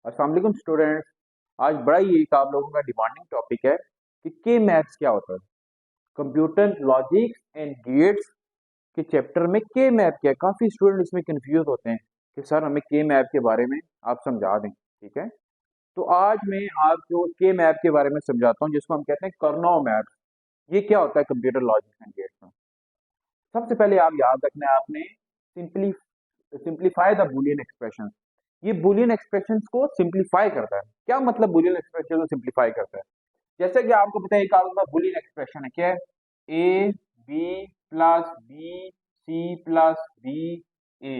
अस्सलाम वालेकुम स्टूडेंट्स। आज बड़ा ही एक आप लोगों का डिमांडिंग टॉपिक है कि के मैथ्स क्या होता है। कंप्यूटर लॉजिक्स एंड गेट्स के चैप्टर में के मैप क्या है। काफ़ी स्टूडेंट इसमें कंफ्यूज होते हैं कि सर हमें के मैप के बारे में आप समझा दें। ठीक है, तो आज मैं आपको के मैप के बारे में समझाता हूँ, जिसको हम कहते हैं कर्नल मैप। ये क्या होता है कंप्यूटर लॉजिक्स एंड गेट्स में। सबसे पहले आप याद रखना है आपने simply simplify the Boolean expression. ये बुलियन एक्सप्रेशंस को सिंप्लीफाई करता है। क्या मतलब बुलियन एक्सप्रेशन को सिंप्लीफाई करता है? जैसे कि आपको पता है एक आपका बुलियन एक्सप्रेशन है, क्या है? A B plus B C plus B A.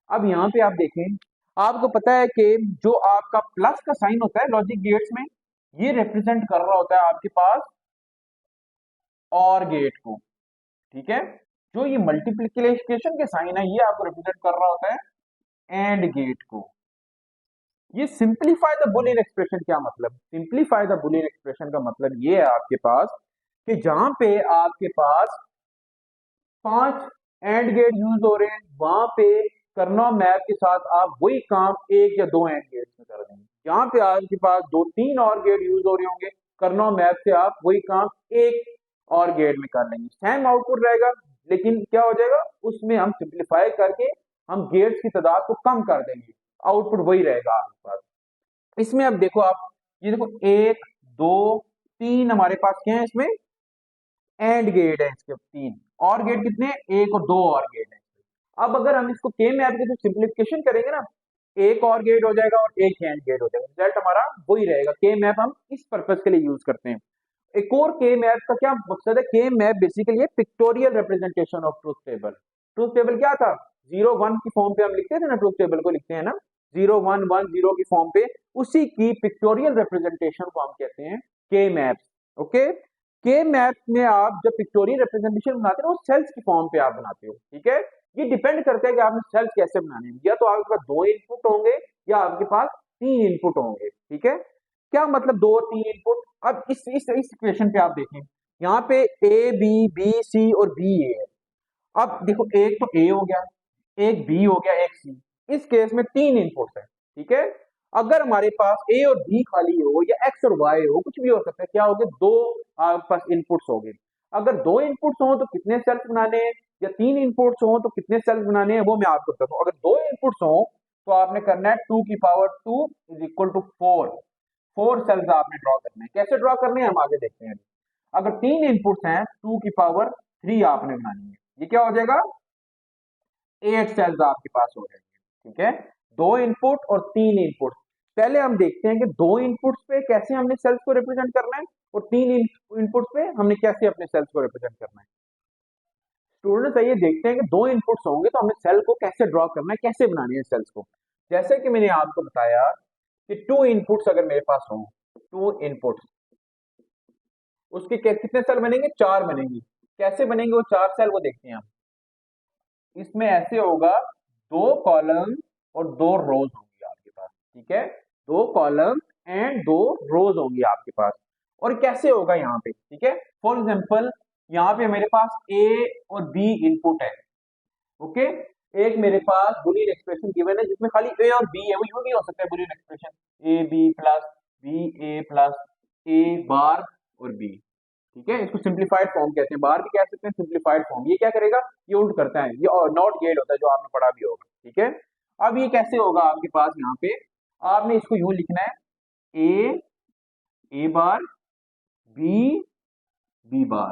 अब यहाँ पे आप देखें, आपको पता है कि जो आपका प्लस का साइन होता है लॉजिक गेट्स में, ये रिप्रेजेंट कर रहा होता है आपके पास और गेट को। ठीक है, जो ये मल्टीप्लिकेशन के साइन है ये आपको रिप्रेजेंट कर रहा होता है एंड गेट को। ये सिंप्लीफाई द बुलियन एक्सप्रेशन क्या मतलब? सिंप्लीफाई द बुलियन एक्सप्रेशन का मतलब ये है आपके पास कि जहां पे आपके पास 5 एंड गेट यूज हो रहे हैं, वहां पे करनौह मैप के साथ आप वही काम एक या दो एंड गेट में कर देंगे। जहां पे आपके पास 2-3 और गेट यूज हो रहे होंगे, करनौह मैप से आप वही काम एक और गेट में कर लेंगे। सेम आउटपुट रहेगा, लेकिन क्या हो जाएगा उसमें हम सिंप्लीफाई करके हम गेट्स की तादाद को कम कर देंगे। आउटपुट वही रहेगा आपके पास। इसमें अब देखो आप, ये देखो 1 2 3 हमारे पास क्या है इसमें? एंड गेट है इसके 3 और गेट कितने हैं? एक और दो और गेट है। अब अगर हम इसको के मैप के थ्रू सिंप्लीफिकेशन करेंगे ना, एक और गेट हो जाएगा और एक एंड गेट हो जाएगा, रिजल्ट हमारा वही रहेगा। के मैप हम इस पर्पज के लिए यूज करते हैं। एक और के मैप का क्या मकसद है? के map basically pictorial representation of truth table. Truth table क्या था? 0 1 की फॉर्म पे हम लिखते थे ना, ट्रूथ टेबल को लिखते हैं ना 0 1 1 0 की फॉर्म पे, उसी की पिक्टोरियल रिप्रेजेंटेशन को हम कहते हैं के मैप। ओके, के मैप में आप जब पिक्टोरियल रिप्रेजेंटेशन बनाते हो, सेल्स की फॉर्म पे आप बनाते हो। ठीक है, ये डिपेंड करता है कि आपने सेल्स कैसे बनाने हैं। या तो आपके पास 2 इनपुट होंगे या आपके पास 3 इनपुट होंगे। ठीक है, क्या मतलब 2 और 3 इनपुट? अब इस इक्वेशन पे आप देखें, यहाँ पे ए बी सी और बी ए है। अब देखो, एक तो ए हो गया, एक बी हो गया, एक सी। इस केस में 3 इनपुट्स है। ठीक है, अगर हमारे पास ए और बी खाली हो या एक्स और वाई हो, कुछ भी हो सकता है, क्या हो गया? दो आपके पास इनपुट्स हो गए। अगर 2 इनपुट्स हो तो कितने सेल्स बनाने हैं, या 3 इनपुट्स हो तो कितने सेल्स बनाने हैं, वो मैं आपको बताता हूँ। अगर 2 इनपुट्स हो तो आपने करना है 2 की power 2 is equal to 4। 4 cells आपने ड्रॉ करने हैं। कैसे ड्रॉ करने हैं हम आगे देखते हैं। अगर 3 इनपुट्स हैं, 2 की पावर 3 आपने बनानी है। ये क्या हो जाएगा? 8 सेल्स आपके पास हो जाएंगे। ठीक है, 2 इनपुट और 3 इनपुट। पहले हम देखते हैं कि 2 इनपुट्स पे कैसे हमने सेल्स को रिप्रेजेंट करना है, और 3 इनपुट्स पे हमने कैसे अपने सेल्स को रिप्रेजेंट करना है। स्टूडेंट्स आइए देखते हैं कि 2 इनपुट्स होंगे तो हमें सेल को कैसे ड्रॉ करना है, कैसे बनानी है सेल्स को। जैसे कि मैंने आपको बताया कि 2 इनपुट्स अगर मेरे पास हों, 2 इनपुट्स, उसके कितने सेल बनेंगे? 4 बनेंगे। कैसे बनेंगे वो 4 सेल, वो देखते हैं हम। इसमें ऐसे होगा, 2 कॉलम और 2 रोज होंगी आपके पास। ठीक है, 2 कॉलम एंड 2 रोज होंगी आपके पास। और कैसे होगा यहाँ पे? ठीक है, फॉर एग्जाम्पल यहाँ पे मेरे पास ए और बी इनपुट है। ओके, एक मेरे पास बुलियन एक्सप्रेशन गिवन है जिसमें खाली ए और बी है। वो यूं नहीं हो सकता है Boolean expression A B plus B A plus A bar और बी। ठीक है, इसको सिंप्लीफाइड फॉर्म कहते हैं, बार भी कह सकते हैं, सिंप्लीफाइड फॉर्म। ये क्या करेगा? ये उल्ट करता है, ये नॉट गेट होता है, जो आपने पढ़ा भी होगा। ठीक है, अब ये कैसे होगा आपके पास? यहाँ पे आपने इसको यूं लिखना है, ए बार बी बी बार।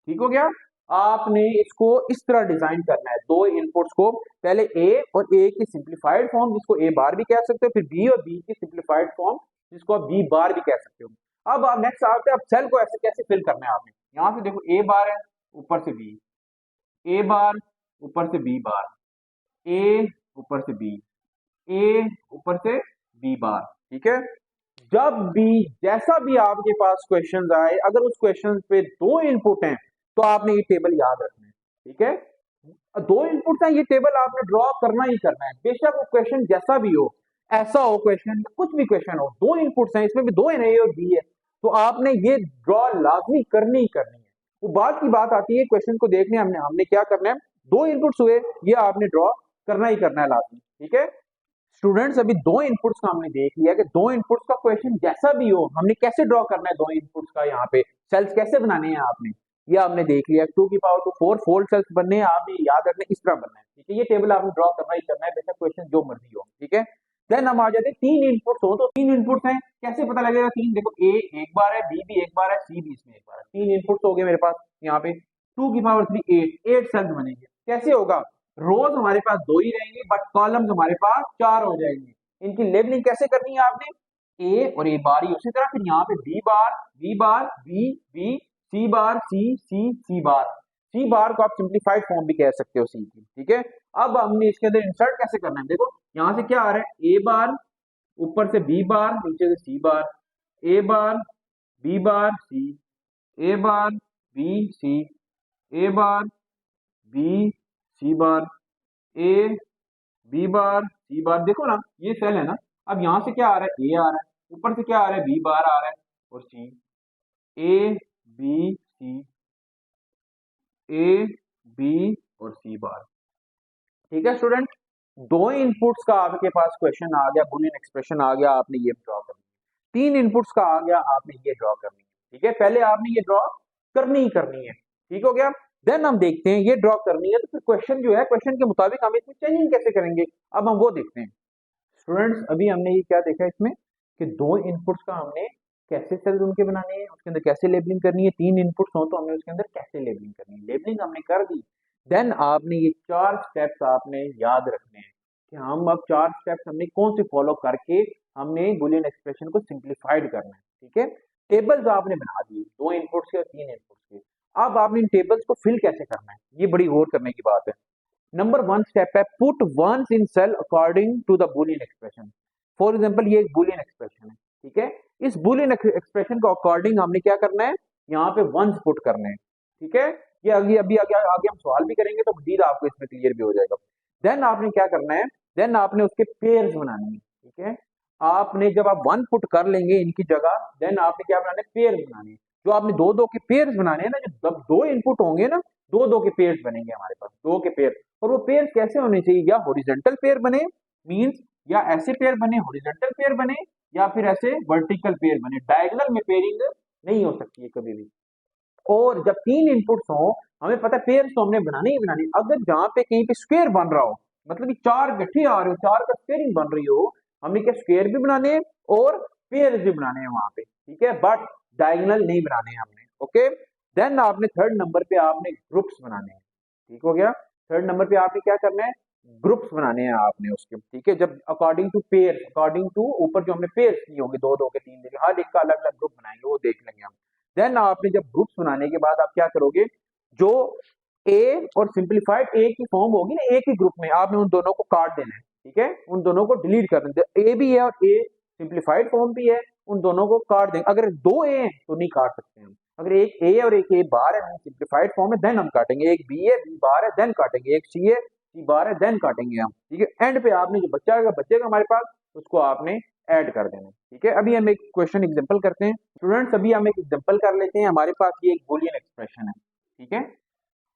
ठीक हो गया? आपने इसको इस तरह डिजाइन करना है, 2 इनपुट्स को, पहले ए और ए की सिंप्लीफाइड फॉर्म जिसको ए बार भी कह सकते हो, फिर बी और बी की सिंप्लीफाइड फॉर्म जिसको आप बी बार भी कह सकते हो। अब आप नेक्स्ट आते हैं, अब सेल को ऐसे कैसे फिल करना है आपने। यहाँ से देखो, ए बार है, ऊपर से बी, ए बार ऊपर से बी बार, ए ऊपर से बी, ए ऊपर से बी बार। ठीक है, जब भी जैसा भी आपके पास क्वेश्चन आए, अगर उस क्वेश्चन पे 2 इनपुट हैं तो आपने ये टेबल याद रखना है। ठीक है, 2 इनपुट है, ये टेबल आपने ड्रॉ करना ही करना है, बेशक वो क्वेश्चन जैसा भी हो। ऐसा हो क्वेश्चन, कुछ भी क्वेश्चन हो, 2 इनपुट्स हैं, इसमें भी 2 है, ए और बी है, तो आपने ये ड्रॉ लाजमी करनी ही करनी है। वो बाद की बात आती है क्वेश्चन को देखने, हमने हमने क्या करना है, 2 इनपुट्स हुए, ये आपने ड्रॉ करना ही करना है लाजमी। ठीक है, स्टूडेंट्स अभी दो इनपुट्स का हमने देख लिया कि दो इनपुट्स का क्वेश्चन जैसा भी हो हमने कैसे ड्रॉ करना है, दो इनपुट्स का यहाँ पे सेल्स कैसे बनाने हैं आपने, ये आपने देख लिया। 2 की पावर टू 4 फोर सेल्स बनने हैं, आपने याद रखना इस तरह बनना है, ठीक है। ये टेबल आपने ड्रॉ करना ही करना है, बेशक क्वेश्चन जो मर्जी हो, ठीक है। देन हम आ जाते हैं तीन इनपुट्स हो तो तीन इनपुट्स हैं, कैसे पता लगेगा तीन, देखो ए एक बार है, बी भी एक बार है, सी भी इसमें एक बार है, तीन इनपुट्स हो गए मेरे पास यहाँ पे। 2 की पावर 3 8 सेल्स बनेंगे, कैसे होगा, रोज हमारे पास दो ही रहेंगे बट कॉलम्स हमारे पास चार हो जाएंगे। इनकी लेबलिंग कैसे करनी है आपने, ए और ए बार ही, उसी तरह फिर यहाँ पे B bar B B, C बार सी बार, सी बार को आप सिंप्लीफाइड फॉर्म भी कह सकते हो सी की, ठीक है। अब हमने इसके अंदर इंसर्ट कैसे करना है, देखो यहाँ से क्या आ रहा है, ए बार ऊपर से बी बार नीचे से C bar, A bar B bar C, A bar B C, A bar B C bar, A B bar C bar, देखो ना ये सेल है ना। अब यहां से क्या आ रहा है, ए आ रहा है, ऊपर से क्या आ रहा है, बी बार आ रहा है और सी, A B C, A B और सी बार, ठीक है स्टूडेंट। दो इनपुट्स का आपके पास क्वेश्चन आ गया, बुलियन एक्सप्रेशन आ गया, आपने ये ड्रॉ करनी है। तीन इनपुट्स का आ गया, आपने ये ड्रॉ करनी है, ठीक है। पहले आपने ये ड्रॉ करनी ही करनी है, ठीक हो गया। देन हम देखते हैं ये ड्रॉ करनी है तो फिर क्वेश्चन जो है, क्वेश्चन के मुताबिक हम इसमें चेंजिंग कैसे करेंगे, अब हम वो देखते हैं। स्टूडेंट्स अभी हमने ये क्या देखा इसमें कि दो इनपुट्स का हमने कैसे सेल्स उनके बनाने हैं, उसके अंदर कैसे लेबलिंग करनी है, तीन इनपुट्स हो तो हमने उसके अंदर कैसे लेबलिंग करनी है, लेबलिंग हमने कर दी। देन आपने ये चार स्टेप्स आपने याद रखने हैं कि हम अब चार स्टेप्स हमने कौन से फॉलो करके हमने बुलियन एक्सप्रेशन को सिंप्लीफाइड करना है, ठीक है। टेबल्स आपने बना दिए दो इनपुट्स के और तीन इनपुट्स के, अब आपने इन टेबल्स को फिल कैसे करना है, ये बड़ी गौर करने की बात है। नंबर वन स्टेप है put ones in cell according to the Boolean expression. For example ये एक बुलियन एक्सप्रेशन है, ठीक है। इस बुलियन एक्सप्रेशन को अकॉर्डिंग हमने क्या करना है, यहाँ पे वंस पुट करने हैं, ठीक है। ये अभी अभी आगे हम सवाल भी करेंगे तो मजीद आपको इसमें क्लियर भी हो जाएगा। देन आपने क्या करना है, देन आपने उसके पेयर्स बनाने हैं, ठीक है। आपने जब आप वन पुट कर लेंगे इनकी जगह, देन आपने क्या बनाना है, पेयर्स बनाने हैं। जो आपने दो दो के पेयर्स बनाने हैं ना, जब दो इनपुट होंगे ना, दो दो के पेयर्स बनेंगे हमारे पास, दो के पेयर। और वो पेयर कैसे होने चाहिए, या हॉरिजॉन्टल पेयर बने मींस, या ऐसे पेयर बने हॉरिजॉन्टल पेयर बने, या फिर ऐसे वर्टिकल पेयर बने, डायगोनल में पेयरिंग नहीं हो सकती है कभी भी। और जब तीन इनपुट्स हो, हमें पता है पेयर्स तो हमने बनाने ही बनाने। अगर जहां पे कहीं पे स्क्वायर बन रहा हो, मतलब कि चार गठे आ रहे हो, चार का स्क्वायरिंग बन रही हो, हमने क्या स्क्वायर भी बनाने हैं और पेयर्स भी बनाने हैं वहां पे, ठीक है, बट डायगोनल नहीं बनाने हैं हमने, ओके। देन आपने थर्ड नंबर पे आपने ग्रुप्स बनाने हैं, ठीक हो गया। थर्ड नंबर पे आपने क्या करना है, ग्रुप्स बनाने हैं आपने उसके, ठीक है। जब according to pair, according to ऊपर जो हमने पेयर्स किए होंगे, दो दो के तीन के, हर एक का अलग अलग ग्रुप बनाएंगे, वो देख लेंगे हम। देन आपने जब ग्रुप्स बनाने के बाद आप क्या करोगे, जो ए और सिंप्लीफाइड ए की फॉर्म होगी ना, ए की ग्रुप में आपने उन दोनों को काट देना है, ठीक है, उन दोनों को डिलीट कर देना। ए भी है और ए सिंप्लीफाइड फॉर्म भी है, उन दोनों को काट देंगे। अगर दो ए हैं तो नहीं काट सकते हम, अगर एक ए और एक ए बार है सिंप्लीफाइड फॉर्म में, देन हम काटेंगे। एक बी है, बी बार है, देन काटेंगे। एक सी है, सी बार है, देन काटेंगे हम, ठीक है। एंड पे आपने जो बचेगा हमारे पास, उसको आपने ऐड कर देना, ठीक है। अभी हम एक क्वेश्चन एग्जांपल करते हैं स्टूडेंट्स, अभी हम एक एग्जांपल कर लेते हैं। हमारे पास ये एक बूलियन एक्सप्रेशन है, ठीक है।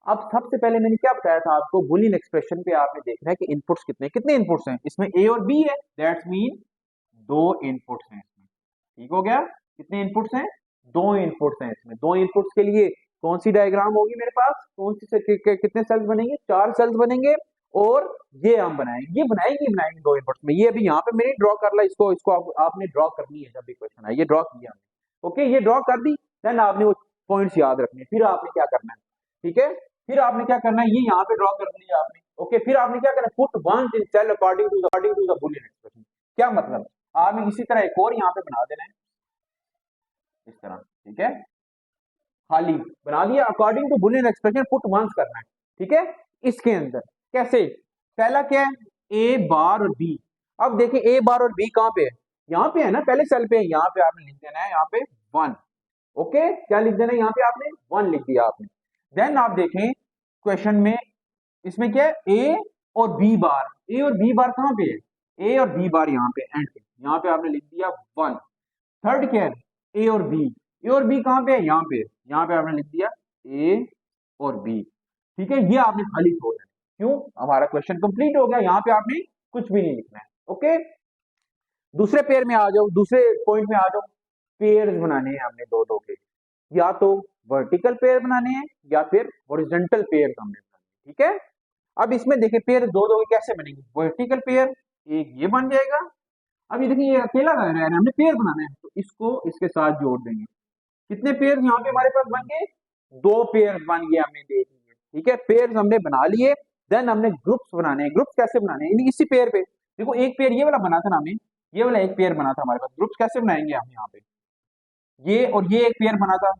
अब सबसे पहले मैंने क्या बताया था आपको, बूलियन एक्सप्रेशन पे आपने देखना है कि इनपुट्स कितने इनपुट्स हैं इसमें, ए और बी है, दैट्स मीन दो इनपुट्स हैं इसमें, ठीक हो गया। कितने इनपुट्स हैं, दो इनपुट्स हैं इसमें। दो इनपुट्स के लिए कौन सी डायग्राम होगी मेरे पास, कौन सी कितने सेल्स बनेंगे, चार सेल्स बनेंगे। और ये हम बनाएंगे दो इनपुट्स में। ये अभी यहाँ पे मैंने ड्रॉ कर ला, इसको आपने ड्रॉ करनी है, जब भी क्वेश्चन है ये ड्रॉ किया हमने, ओके। ये ड्रॉ कर दी, देन आपने वो पॉइंट्स याद रखने, फिर आपने क्या करना है, ठीक है। फिर आपने क्या करना है, ये यहाँ पे ड्रॉ कर लिया आपने, ओके। फिर आपने क्या करना है, put ones in cell according to the Boolean expression. क्या मतलब, आपने इसी तरह एक और यहाँ पे बना देना है इस तरह, ठीक है, खाली बना दिया। According to Boolean expression put ones करना है, ठीक है। इसके अंदर कैसे, पहला क्या है, ए बार और बी। अब देखिए ए बार और बी कहाँ पे है, यहाँ पे है ना, पहले सेल पे है, यहाँ पे आपने लिख देना है यहाँ पे 1, ओके। क्या लिख देना है, यहाँ पे आपने 1 लिख दिया आपने। देन आप देखें क्वेश्चन में, इसमें क्या है, ए और बी बार, ए और बी बार कहाँ पे है, ए और बी बार यहाँ पे एंड पे, यहाँ पे आपने लिख दिया 1। थर्ड क्या है, ए और बी, ए और बी कहाँ पे है, यहाँ पे, यहाँ पे आपने लिख दिया ए और बी, ठीक है। ये आपने खाली छोड़ देना, क्यों, हमारा क्वेश्चन कंप्लीट हो गया, यहाँ पे आपने कुछ भी नहीं लिखना है, ओके, दूसरे पेयर में आ जाओ, दूसरे पॉइंट में आ जाओ। पेयर्स बनाने हैं हमने दो दो के, या तो वर्टिकल पेयर बनाने हैं या फिर हॉरिजॉन्टल पेयर हमने बनाने हैं, ठीक है। अब इसमें देखिए पेयर दो दो के कैसे बनेंगे। वर्टिकल पेयर एक ये बन जाएगा। अब ये देखिए ये अकेला रह रहा है, हमने पेयर बनाना है तो इसको इसके साथ जोड़ देंगे। कितने पेयर यहाँ पे हमारे पास बन गए, दो पेयर बन गए, हमने देख लिए, ठीक है। पेयर हमने बना लिए, देन हमने ग्रुप्स बनाने हैं। ग्रुप्स कैसे बनाने हैं, इसी पेयर पे देखो, एक पेयर ये वाला बना था ना हमें, ये वाला एक पेयर बना था हमारे पास। ग्रुप्स कैसे बनाएंगे हम यहाँ पे, ये और ये एक पेयर बना था,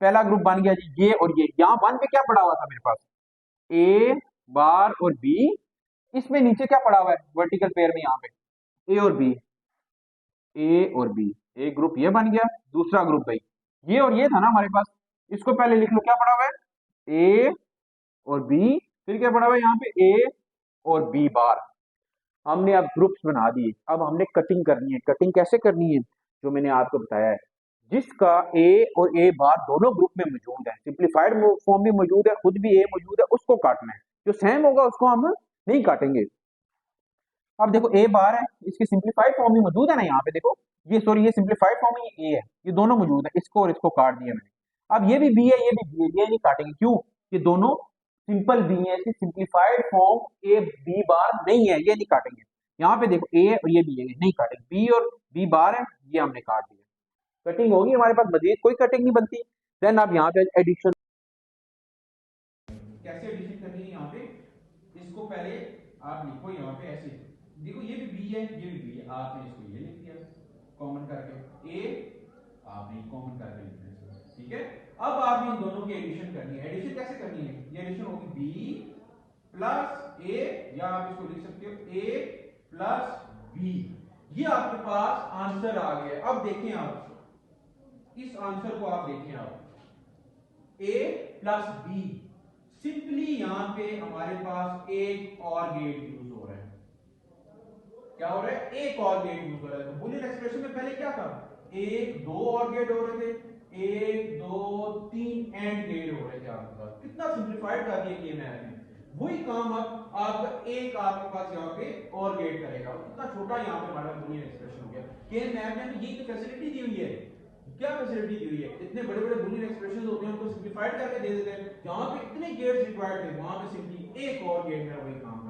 पहला ग्रुप बन गया जी ये और ये। यहाँ वन पे क्या पड़ा हुआ था मेरे पास, ए बार और बी। इसमें नीचे क्या पड़ा हुआ है वर्टिकल पेयर में, यहाँ पे ए और बी, ए और बी, एक ग्रुप ये बन गया। दूसरा ग्रुप भाई ये और ये था ना हमारे पास, इसको पहले लिख लो क्या पड़ा हुआ है, ए और बी, फिर क्या पड़ा हुआ है यहाँ पे ए और बी बार। हमने अब ग्रुप्स बना दिए, अब हमने कटिंग करनी है। कटिंग कैसे करनी है, जो मैंने आपको बताया है, जिसका ए और ए बार दोनों ग्रुप में मौजूद है, सिंप्लीफाइड फॉर्म में मौजूद है, खुद भी ए मौजूद है, उसको काटना है। जो सेम होगा उसको हम नहीं काटेंगे। अब देखो ए बार है, इसकी सिंप्लीफाइड फॉर्म में मौजूद है ना, यहाँ पे देखो, ये सॉरी ये सिंप्लीफाइड फॉर्म में ये ए है, ये दोनों मौजूद है, इसको और इसको काट दिया मैंने। अब ये भी बी है, ये भी बी है, ये नहीं काटेंगे, क्यों, ये दोनों सिंपल बी है, इसकी simplified form A B bar नहीं है, ये नहीं काटेंगे। यहाँ पे देखो ए और ये भी है, नहीं काटेंगे, बी और बी बार है, ये हमने काट दिया। कटिंग होगी हमारे पास, मजीद कोई कटिंग नहीं बनती। देन अब यहाँ पे एडिशन, कैसे एडिशन करनी है यहाँ पे, इसको पहले आप लिखो यहाँ पे ऐसे, देखो ये भी बी है, ये भी बी है, आपने इसको ये लिख दिया कॉमन करके, ए आपने कॉमन करके लिखना है, ठीक है। अब आप इन दोनों की एडिशन करनी है। एडिशन कैसे करनी है, ये एडिशन होगी बी प्लस ए, या आप इसको लिख सकते हो ए प्लस बी। ये आपके पास आंसर आ गया। अब देखें आप इस आंसर को, आप देखें आप ए प्लस बी, सिंपली यहां पे हमारे पास एक और गेट यूज हो रहा है। क्या हो रहा है, एक और गेट यूज हो रहा है। तो बुलियन एक्सप्रेशन में पहले क्या था, एक दो और गेट हो रहे थे, एक दो तीन एंड गेट हो रहे थे आपके पास। कितना सिंप्लीफाइड कर दिया के मैथ ने। वही काम अब आपका एक आपके पास यहाँ पे और गेट करेगा। कितना छोटा यहाँ पे हमारा बुलियन एक्सप्रेशन हो गया। के मैथ ने तो ये तो फैसिलिटी दी हुई है। क्या फैसिलिटी दी हुई है, इतने बड़े बड़े बुलियन एक्सप्रेशंस होते हैं, उनको सिंप्लीफाइड करके दे देते हैं। जहां पे इतने गेट्स रिक्वायर्ड थे, वहां पे सिंपली एक और गेट मेरा वही काम